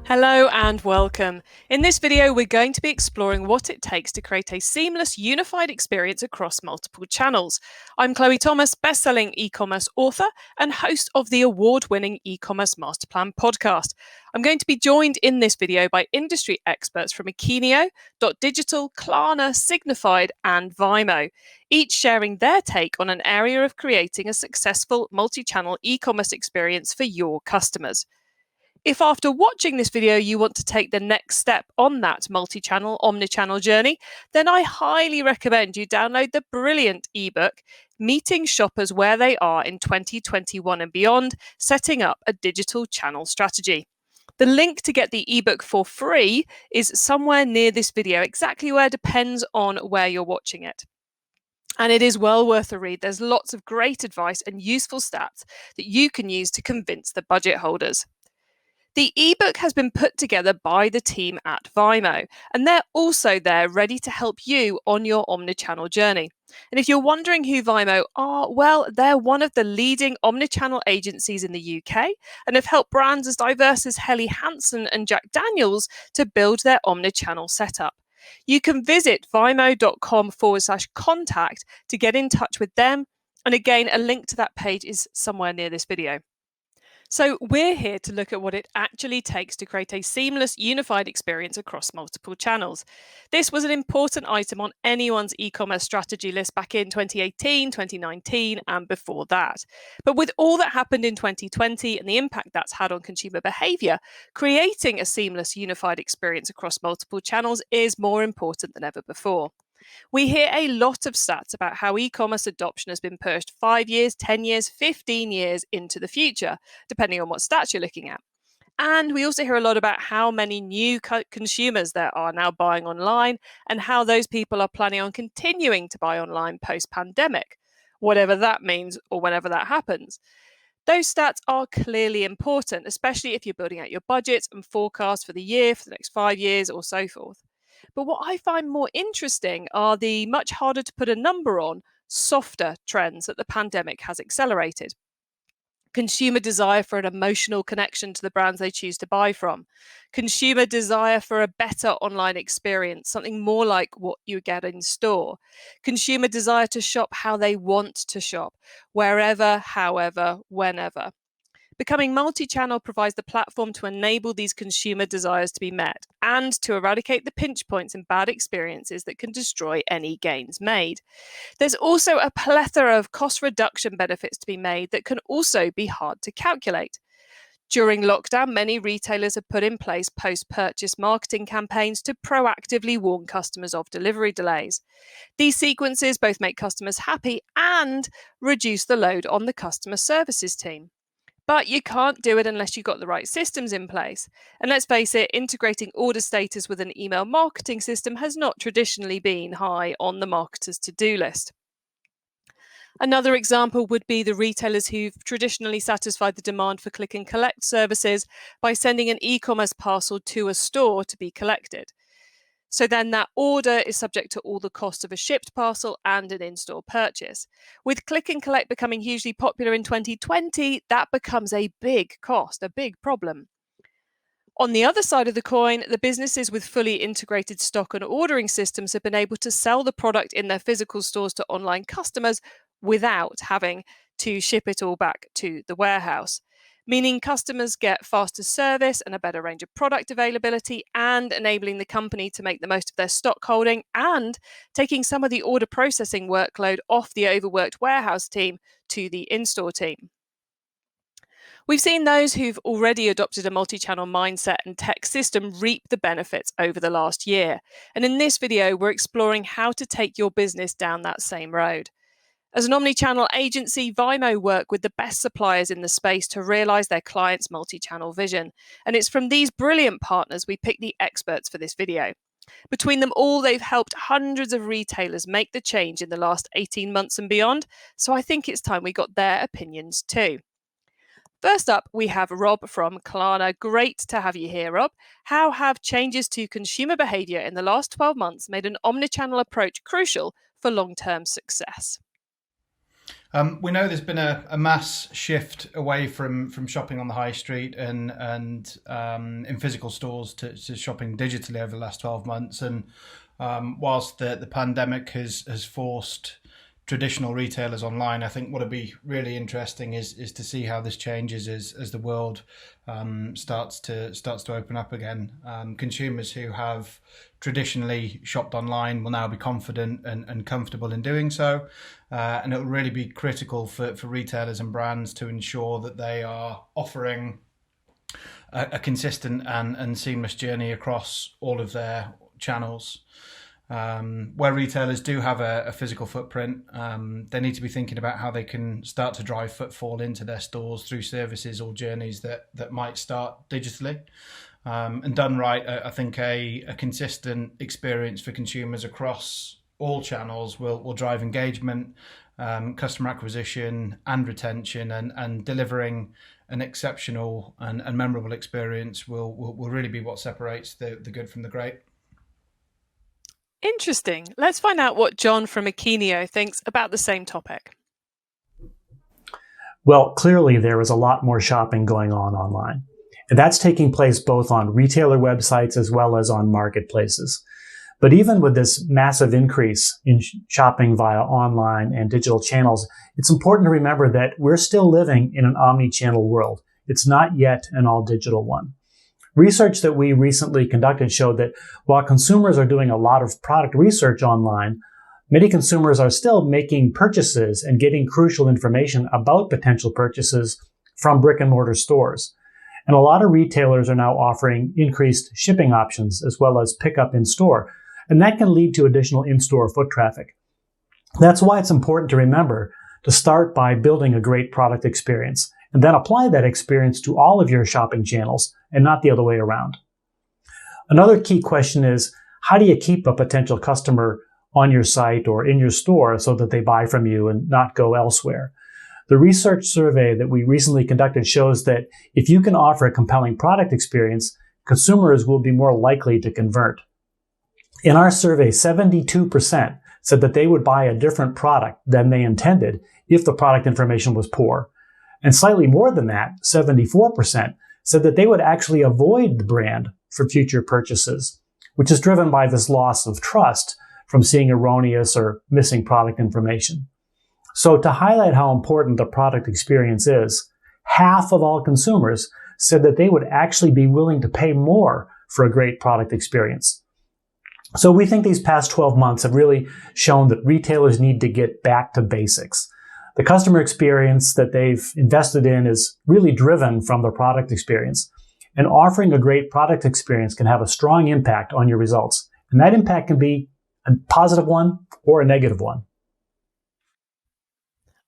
Hello and welcome. In this video, we're going to be exploring what it takes to create a seamless, unified experience across multiple channels. I'm Chloe Thomas, best-selling e-commerce author and host of the award-winning e-commerce master plan podcast. I'm going to be joined in this video by industry experts from Akeneo, Digital, Klarna, Signified and Vimo, each sharing their take on an area of creating a successful multi-channel e-commerce experience for your customers. If after watching this video you want to take the next step on that multi-channel, omni-channel journey, then I highly recommend you download the brilliant ebook, Meeting Shoppers Where They Are in 2021 and Beyond, Setting Up a Digital Channel Strategy. The link to get the ebook for free is somewhere near this video, exactly where depends on where you're watching it. And it is well worth a read. There's lots of great advice and useful stats that you can use to convince the budget holders. The ebook has been put together by the team at Vimo, and they're also there ready to help you on your omnichannel journey. And if you're wondering who Vimo are, well, they're one of the leading omnichannel agencies in the UK and have helped brands as diverse as Helly Hansen and Jack Daniels to build their omnichannel setup. You can visit vimo.com/contact to get in touch with them. And again, a link to that page is somewhere near this video. So we're here to look at what it actually takes to create a seamless, unified experience across multiple channels. This was an important item on anyone's e-commerce strategy list back in 2018, 2019, and before that. But with all that happened in 2020 and the impact that's had on consumer behavior, creating a seamless, unified experience across multiple channels is more important than ever before. We hear a lot of stats about how e-commerce adoption has been pushed 5 years, 10 years, 15 years into the future, depending on what stats you're looking at. And we also hear a lot about how many new consumers there are now buying online and how those people are planning on continuing to buy online post-pandemic, whatever that means or whenever that happens. Those stats are clearly important, especially if you're building out your budgets and forecasts for the year, for the next 5 years or so forth. But what I find more interesting are the much harder to put a number on softer trends that the pandemic has accelerated. Consumer desire for an emotional connection to the brands they choose to buy from. Consumer desire for a better online experience, something more like what you get in store. Consumer desire to shop how they want to shop, wherever, however, whenever. Becoming multi-channel provides the platform to enable these consumer desires to be met and to eradicate the pinch points and bad experiences that can destroy any gains made. There's also a plethora of cost reduction benefits to be made that can also be hard to calculate. During lockdown, many retailers have put in place post-purchase marketing campaigns to proactively warn customers of delivery delays. These sequences both make customers happy and reduce the load on the customer services team. But you can't do it unless you've got the right systems in place. And let's face it, integrating order status with an email marketing system has not traditionally been high on the marketer's to-do list. Another example would be the retailers who've traditionally satisfied the demand for click and collect services by sending an e-commerce parcel to a store to be collected. So then that order is subject to all the costs of a shipped parcel and an in-store purchase. With click and collect becoming hugely popular in 2020, that becomes a big cost, a big problem. On the other side of the coin, the businesses with fully integrated stock and ordering systems have been able to sell the product in their physical stores to online customers without having to ship it all back to the warehouse, meaning customers get faster service and a better range of product availability and enabling the company to make the most of their stock holding and taking some of the order processing workload off the overworked warehouse team to the in-store team. We've seen those who've already adopted a multi-channel mindset and tech system reap the benefits over the last year. And in this video, we're exploring how to take your business down that same road. As an omni-channel agency, Vimo work with the best suppliers in the space to realise their clients' multi-channel vision. And it's from these brilliant partners we pick the experts for this video. Between them all, they've helped hundreds of retailers make the change in the last 18 months and beyond. So I think it's time we got their opinions too. First up, we have Rob from Klarna. Great to have you here, Rob. How have changes to consumer behaviour in the last 12 months made an omnichannel approach crucial for long-term success? We know there's been a mass shift away from shopping on the high street and in physical stores to shopping digitally over the last 12 months. And whilst the pandemic has forced traditional retailers online, I think what'll be really interesting is to see how this changes as the world starts to open up again. Consumers who have traditionally shopped online will now be confident and comfortable in doing so, and it will really be critical for retailers and brands to ensure that they are offering a consistent and seamless journey across all of their channels. Where retailers do have a physical footprint, they need to be thinking about how they can start to drive footfall into their stores through services or journeys that might start digitally. And done right, I think a consistent experience for consumers across all channels will drive engagement, customer acquisition and retention, and delivering an exceptional and memorable experience will really be what separates the good from the great. Interesting. Let's find out what John from Akeneo thinks about the same topic. Well, clearly there is a lot more shopping going on online. And that's taking place both on retailer websites as well as on marketplaces. But even with this massive increase in shopping via online and digital channels, it's important to remember that we're still living in an omni-channel world. It's not yet an all-digital one. Research that we recently conducted showed that while consumers are doing a lot of product research online, many consumers are still making purchases and getting crucial information about potential purchases from brick-and-mortar stores. And a lot of retailers are now offering increased shipping options as well as pickup in store. And that can lead to additional in-store foot traffic. That's why it's important to remember to start by building a great product experience and then apply that experience to all of your shopping channels and not the other way around. Another key question is, how do you keep a potential customer on your site or in your store so that they buy from you and not go elsewhere? The research survey that we recently conducted shows that if you can offer a compelling product experience, consumers will be more likely to convert. In our survey, 72% said that they would buy a different product than they intended if the product information was poor. And slightly more than that, 74% said that they would actually avoid the brand for future purchases, which is driven by this loss of trust from seeing erroneous or missing product information. So to highlight how important the product experience is, half of all consumers said that they would actually be willing to pay more for a great product experience. So we think these past 12 months have really shown that retailers need to get back to basics. The customer experience that they've invested in is really driven from the product experience. And offering a great product experience can have a strong impact on your results. And that impact can be a positive one or a negative one.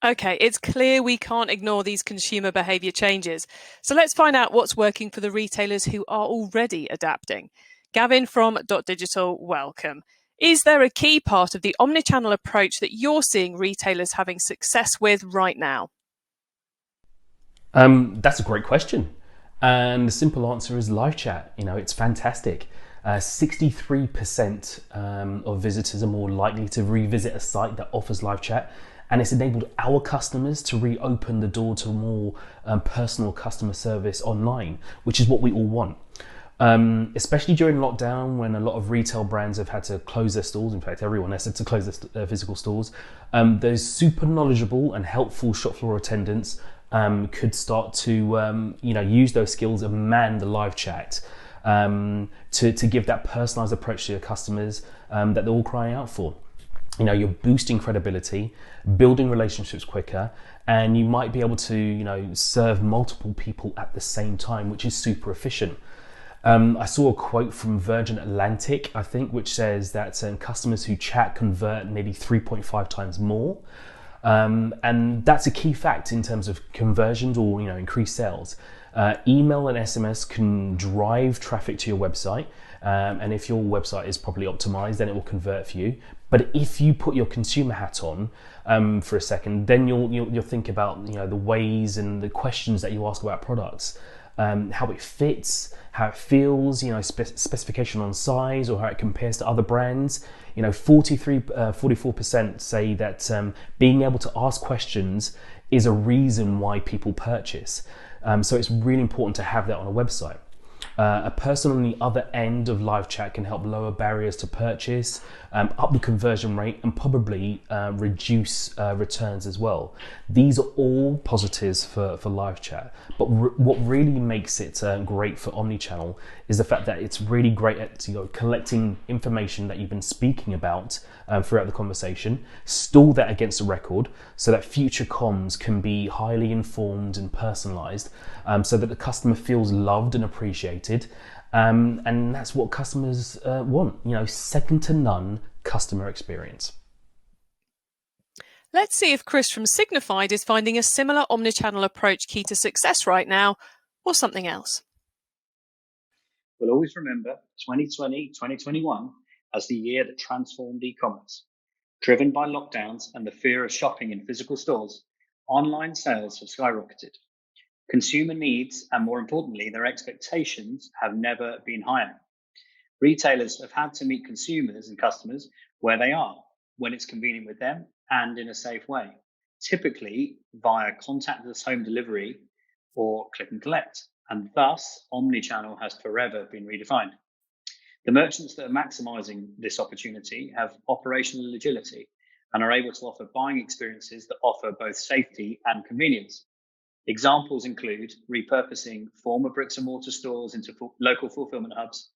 Okay, it's clear we can't ignore these consumer behaviour changes. So let's find out what's working for the retailers who are already adapting. Gavin from Digital, welcome. Is there a key part of the omnichannel approach that you're seeing retailers having success with right now? That's a great question. And the simple answer is live chat. It's fantastic. 63% of visitors are more likely to revisit a site that offers live chat. And it's enabled our customers to reopen the door to more personal customer service online, which is what we all want. Especially during lockdown, when a lot of retail brands have had to close their stores. In fact, everyone has had to close their physical stores. Those super knowledgeable and helpful shop floor attendants could start to use those skills and man the live chat to give that personalized approach to your customers that they're all crying out for. You're boosting credibility, building relationships quicker, and you might be able to, serve multiple people at the same time, which is super efficient. I saw a quote from Virgin Atlantic, I think, which says that customers who chat convert nearly 3.5 times more. And that's a key fact in terms of conversions or, increased sales. Email and SMS can drive traffic to your website. And if your website is properly optimized, then it will convert for you. But if you put your consumer hat on for a second, then you'll think about the ways and the questions that you ask about products. how it fits, how it feels, specification on size or how it compares to other brands. 44% say that being able to ask questions is a reason why people purchase. So it's really important to have that on a website. A person on the other end of live chat can help lower barriers to purchase, up the conversion rate, and probably reduce returns as well. These are all positives for live chat. But what really makes it great for omnichannel is the fact that it's really great at collecting information that you've been speaking about throughout the conversation, store that against a record so that future comms can be highly informed and personalized, so that the customer feels loved and appreciated. And that's what customers want, second to none customer experience. Let's see if Chris from Signified is finding a similar omnichannel approach key to success right now, or something else. We'll always remember 2020, 2021 as the year that transformed e-commerce. Driven by lockdowns and the fear of shopping in physical stores, online sales have skyrocketed. Consumer needs, and more importantly, their expectations, have never been higher. Retailers have had to meet consumers and customers where they are, when it's convenient with them and in a safe way, typically via contactless home delivery or click and collect. And thus, omnichannel has forever been redefined. The merchants that are maximizing this opportunity have operational agility and are able to offer buying experiences that offer both safety and convenience. Examples include repurposing former bricks and mortar stores into local fulfillment hubs,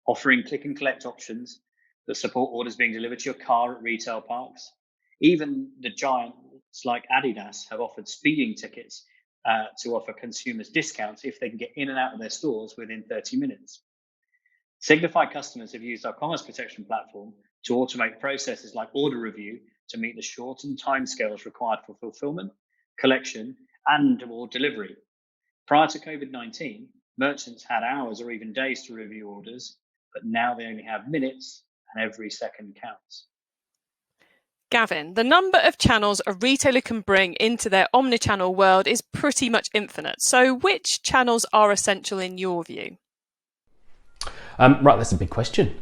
offering click and collect options that support orders being delivered to your car at retail parks. Even the giants like Adidas have offered speeding tickets to offer consumers discounts if they can get in and out of their stores within 30 minutes. Signify customers have used our commerce protection platform to automate processes like order review to meet the shortened timescales required for fulfillment, collection, and/or delivery. Prior to COVID-19, merchants had hours or even days to review orders, but now they only have minutes, and every second counts. Gavin, the number of channels a retailer can bring into their omnichannel world is pretty much infinite. So which channels are essential in your view? Right, that's a big question.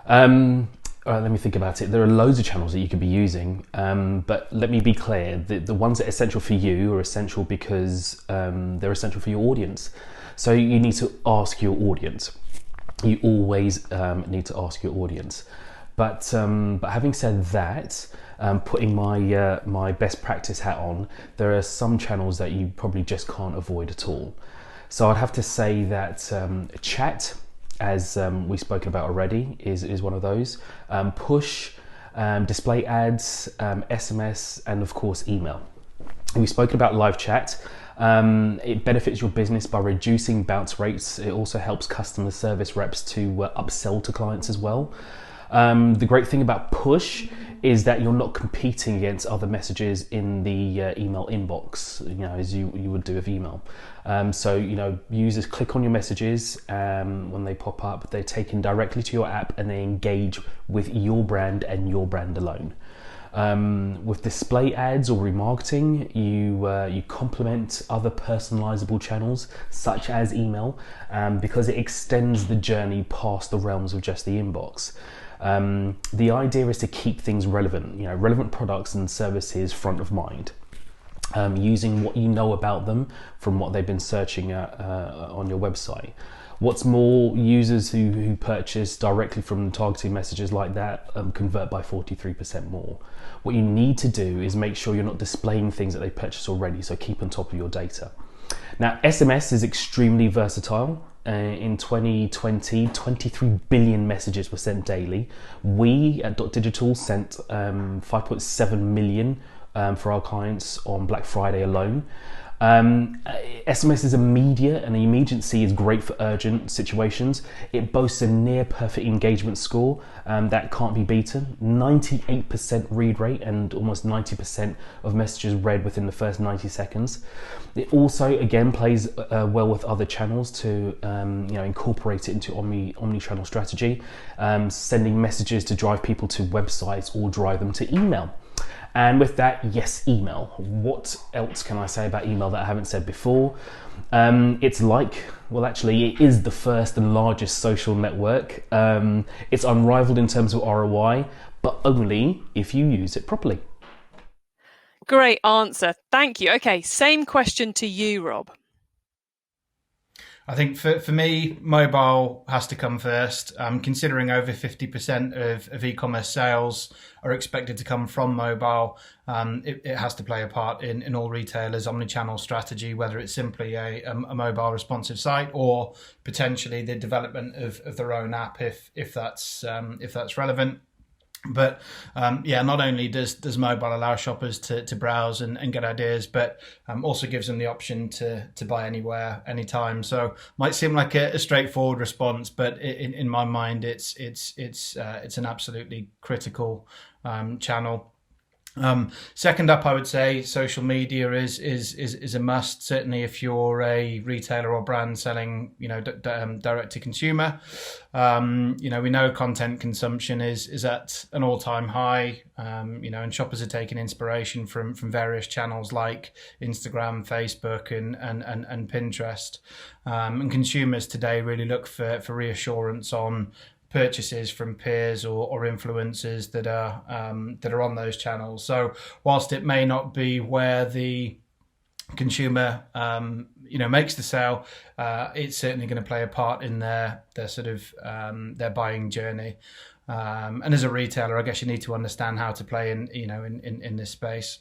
Let me think about it. There are loads of channels that you could be using, but let me be clear. The ones that are essential for you are essential because they're essential for your audience. So you need to ask your audience. You always need to ask your audience. But having said that, putting my best practice hat on, there are some channels that you probably just can't avoid at all. So I'd have to say that chat, as we've spoken about already, is one of those. Push, display ads, SMS, and of course email. We've spoken about live chat. It benefits your business by reducing bounce rates. It also helps customer service reps to upsell to clients as well. The great thing about push is that you're not competing against other messages in the email inbox, as you would do with email. So users click on your messages when they pop up, they're taken directly to your app and they engage with your brand and your brand alone. With display ads or remarketing, you complement other personalizable channels such as email because it extends the journey past the realms of just the inbox. The idea is to keep things relevant, relevant products and services front of mind, using what you know about them from what they've been searching at on your website. What's more, users who purchase directly from targeting messages like that convert by 43% more. What you need to do is make sure you're not displaying things that they purchased already, so keep on top of your data. Now, SMS is extremely versatile. In 2020, 23 billion messages were sent daily. We at Digital sent 5.7 million for our clients on Black Friday alone. SMS is immediate, and the immediacy is great for urgent situations. It boasts a near perfect engagement score that can't be beaten. 98% read rate and almost 90% of messages read within the first 90 seconds. It also, again, plays well with other channels to incorporate it into omni-channel strategy, sending messages to drive people to websites or drive them to email. And with that, yes, email. What else can I say about email that I haven't said before? It's it is the first and largest social network. It's unrivaled in terms of ROI, but only if you use it properly. Great answer. Thank you. Okay, same question to you, Rob. I think for me, mobile has to come first. Considering over 50% of e-commerce sales are expected to come from mobile, it has to play a part in all retailers' omnichannel strategy, whether it's simply a mobile responsive site or potentially the development of their own app if that's relevant. But not only does mobile allow shoppers to browse and get ideas, but also gives them the option to buy anywhere, anytime. So might seem like a straightforward response, but in my mind, it's an absolutely critical channel. Second up, I would say social media is a must. Certainly, if you're a retailer or brand selling, direct to consumer. We know content consumption is at an all-time high. And shoppers are taking inspiration from various channels like Instagram, Facebook, and Pinterest. And consumers today really look for reassurance on purchases from peers or influencers that are on those channels. So whilst it may not be where the consumer makes the sale, it's certainly going to play a part in their sort of their buying journey. And as a retailer, I guess you need to understand how to play in this space.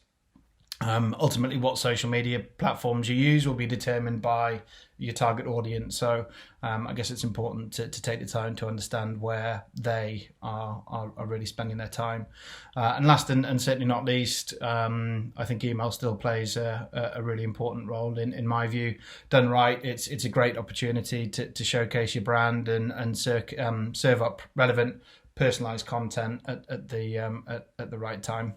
Ultimately, what social media platforms you use will be determined by your target audience. So I guess it's important to take the time to understand where they are really spending their time. And last and certainly not least, I think email still plays a really important role in my view. Done right, it's a great opportunity to showcase your brand and serve up relevant, personalized content at the right time.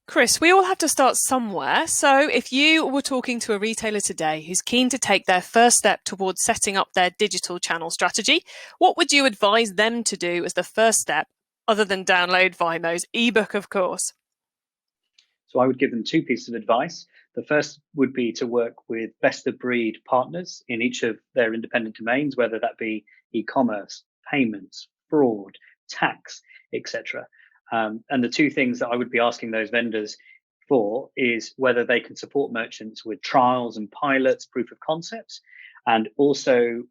Chris, we all have to start somewhere. So if you were talking to a retailer today who's keen to take their first step towards setting up their digital channel strategy, what would you advise them to do as the first step, other than download Vimo's ebook, of course? So I would give them two pieces of advice. The first would be to work with best of breed partners in each of their independent domains, whether that be e-commerce, payments, fraud, tax, etc. And the two things that I would be asking those vendors for is whether they can support merchants with trials and pilots, proof of concepts, and also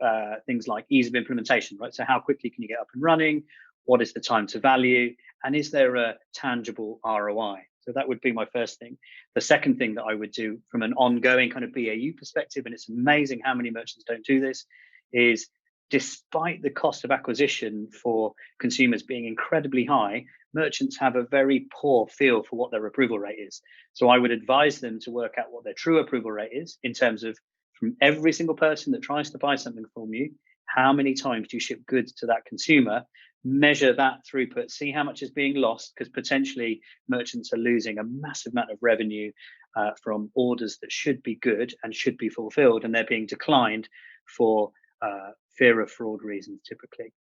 things like ease of implementation, right? So how quickly can you get up and running? What is the time to value? And is there a tangible ROI? So that would be my first thing. The second thing that I would do from an ongoing kind of BAU perspective, and it's amazing how many merchants don't do this, is despite the cost of acquisition for consumers being incredibly high, merchants have a very poor feel for what their approval rate is. So I would advise them to work out what their true approval rate is in terms of from every single person that tries to buy something from you, how many times do you ship goods to that consumer? Measure that throughput, see how much is being lost, because potentially merchants are losing a massive amount of revenue from orders that should be good and should be fulfilled, and they're being declined for fear of fraud reasons typically.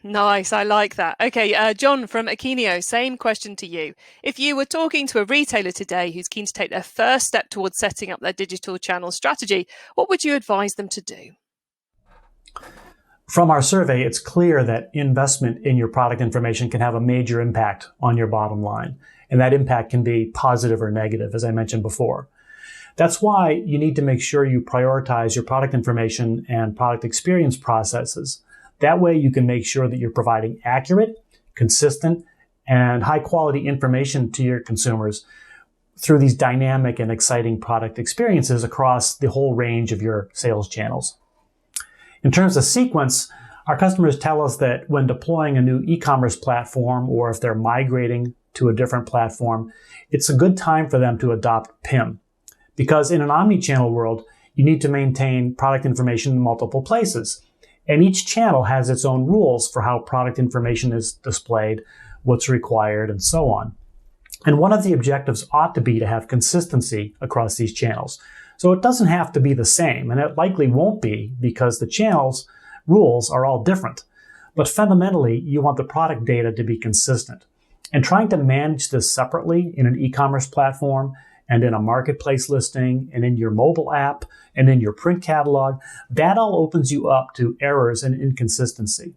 Nice, I like that. Okay, John from Akinio, same question to you. If you were talking to a retailer today who's keen to take their first step towards setting up their digital channel strategy, what would you advise them to do? From our survey, it's clear that investment in your product information can have a major impact on your bottom line. And that impact can be positive or negative, as I mentioned before. That's why you need to make sure you prioritize your product information and product experience processes. That way you can make sure that you're providing accurate, consistent, and high quality information to your consumers through these dynamic and exciting product experiences across the whole range of your sales channels. In terms of sequence, our customers tell us that when deploying a new e-commerce platform or if they're migrating to a different platform, it's a good time for them to adopt PIM. Because in an omni-channel world, you need to maintain product information in multiple places. And each channel has its own rules for how product information is displayed, what's required, and so on. And one of the objectives ought to be to have consistency across these channels. So it doesn't have to be the same, and it likely won't be because the channels' rules are all different. But fundamentally, you want the product data to be consistent. And trying to manage this separately in an e-commerce platform and in a marketplace listing and in your mobile app and in your print catalog, that all opens you up to errors and inconsistency.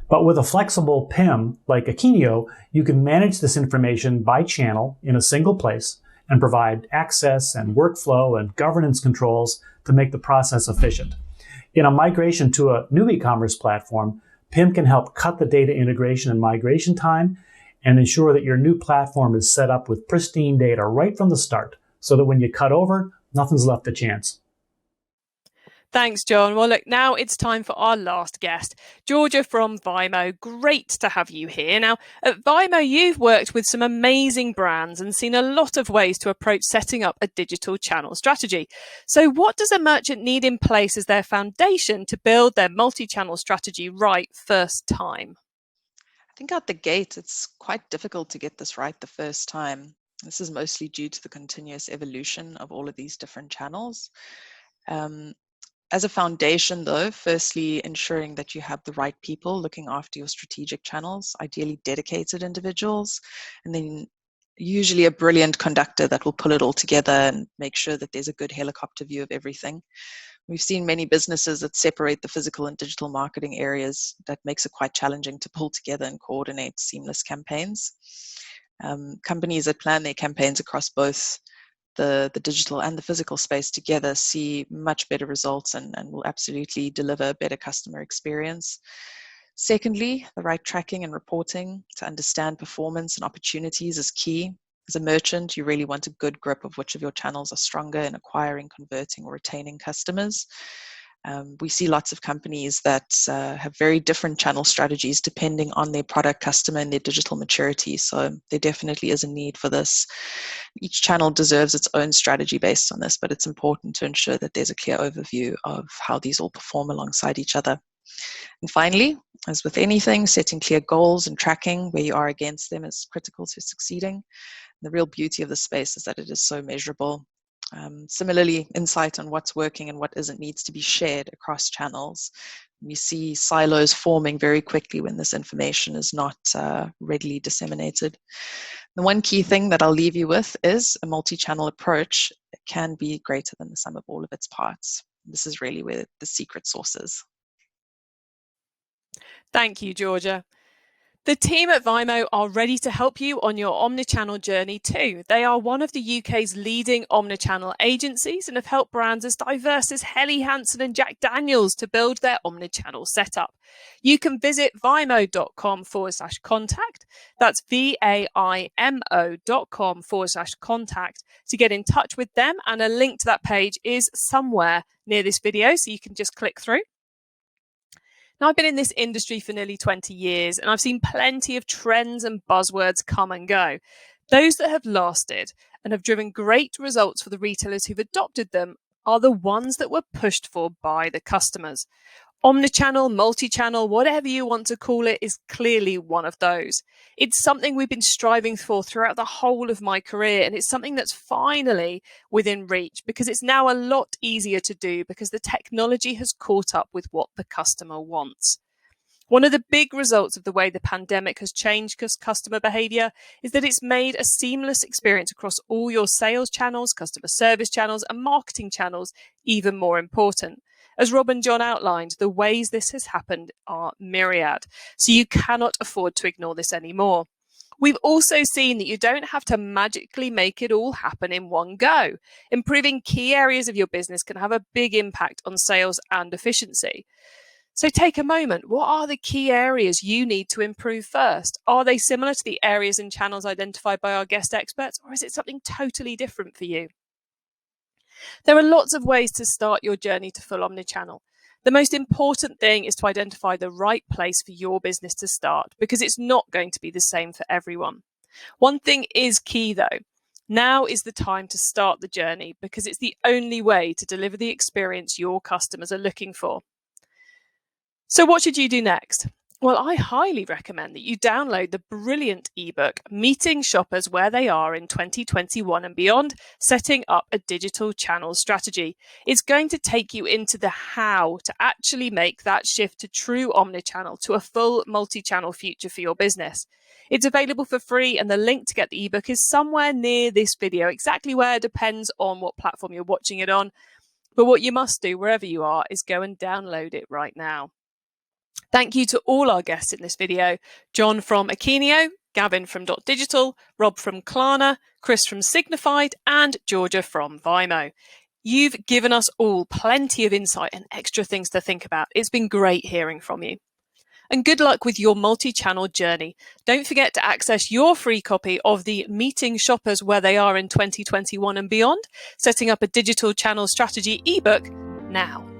But with a flexible PIM like Akeneo, you can manage this information by channel in a single place and provide access and workflow and governance controls to make the process efficient. In a migration to a new e-commerce platform, PIM can help cut the data integration and migration time and ensure that your new platform is set up with pristine data right from the start, so that when you cut over, nothing's left to chance. Thanks, John. Well, look, now it's time for our last guest, Georgia from Vimo. Great to have you here. Now, at Vimo, you've worked with some amazing brands and seen a lot of ways to approach setting up a digital channel strategy. So what does a merchant need in place as their foundation to build their multi-channel strategy right first time? I think out the gate, it's quite difficult to get this right the first time. This is mostly due to the continuous evolution of all of these different channels. As a foundation, though, firstly, ensuring that you have the right people looking after your strategic channels, ideally dedicated individuals, and then usually a brilliant conductor that will pull it all together and make sure that there's a good helicopter view of everything. We've seen many businesses that separate the physical and digital marketing areas. That makes it quite challenging to pull together and coordinate seamless campaigns. Companies that plan their campaigns across both the digital and the physical space together see much better results and will absolutely deliver a better customer experience. Secondly, the right tracking and reporting to understand performance and opportunities is key. As a merchant, you really want a good grip of which of your channels are stronger in acquiring, converting, or retaining customers. We see lots of companies that have very different channel strategies depending on their product, customer, and their digital maturity. So there definitely is a need for this. Each channel deserves its own strategy based on this, but it's important to ensure that there's a clear overview of how these all perform alongside each other. And finally, as with anything, setting clear goals and tracking where you are against them is critical to succeeding. The real beauty of the space is that it is so measurable. Similarly, insight on what's working and what isn't needs to be shared across channels. We see silos forming very quickly when this information is not readily disseminated. The one key thing that I'll leave you with is a multi-channel approach can be greater than the sum of all of its parts. This is really where the secret sauce is. Thank you, Georgia. The team at Vimo are ready to help you on your omnichannel journey too. They are one of the UK's leading omnichannel agencies and have helped brands as diverse as Helly Hansen and Jack Daniels to build their omnichannel setup. You can visit vimo.com/contact. That's VAIMO.com/contact to get in touch with them. And a link to that page is somewhere near this video, so you can just click through. Now, I've been in this industry for nearly 20 years and I've seen plenty of trends and buzzwords come and go. Those that have lasted and have driven great results for the retailers who've adopted them are the ones that were pushed for by the customers. Omnichannel, multi-channel, whatever you want to call it, is clearly one of those. It's something we've been striving for throughout the whole of my career, and it's something that's finally within reach because it's now a lot easier to do because the technology has caught up with what the customer wants. One of the big results of the way the pandemic has changed customer behavior is that it's made a seamless experience across all your sales channels, customer service channels, and marketing channels even more important. As Rob and John outlined, the ways this has happened are myriad, so you cannot afford to ignore this anymore. We've also seen that you don't have to magically make it all happen in one go. Improving key areas of your business can have a big impact on sales and efficiency. So take a moment. What are the key areas you need to improve first? Are they similar to the areas and channels identified by our guest experts, or is it something totally different for you? There are lots of ways to start your journey to full omnichannel. The most important thing is to identify the right place for your business to start because it's not going to be the same for everyone. One thing is key though. Now is the time to start the journey because it's the only way to deliver the experience your customers are looking for. So what should you do next? Well, I highly recommend that you download the brilliant ebook, Meeting Shoppers Where They Are in 2021 and Beyond, Setting Up a Digital Channel Strategy. It's going to take you into the how to actually make that shift to true omnichannel, to a full multi-channel future for your business. It's available for free, and the link to get the ebook is somewhere near this video. Exactly where depends on what platform you're watching it on. But what you must do, wherever you are, is go and download it right now. Thank you to all our guests in this video: John from Akeneo, Gavin from Digital, Rob from Klarna, Chris from Signified, and Georgia from Vimo. You've given us all plenty of insight and extra things to think about. It's been great hearing from you. And good luck with your multi-channel journey. Don't forget to access your free copy of the Meeting Shoppers Where They Are in 2021 and Beyond, Setting Up a Digital Channel Strategy ebook now.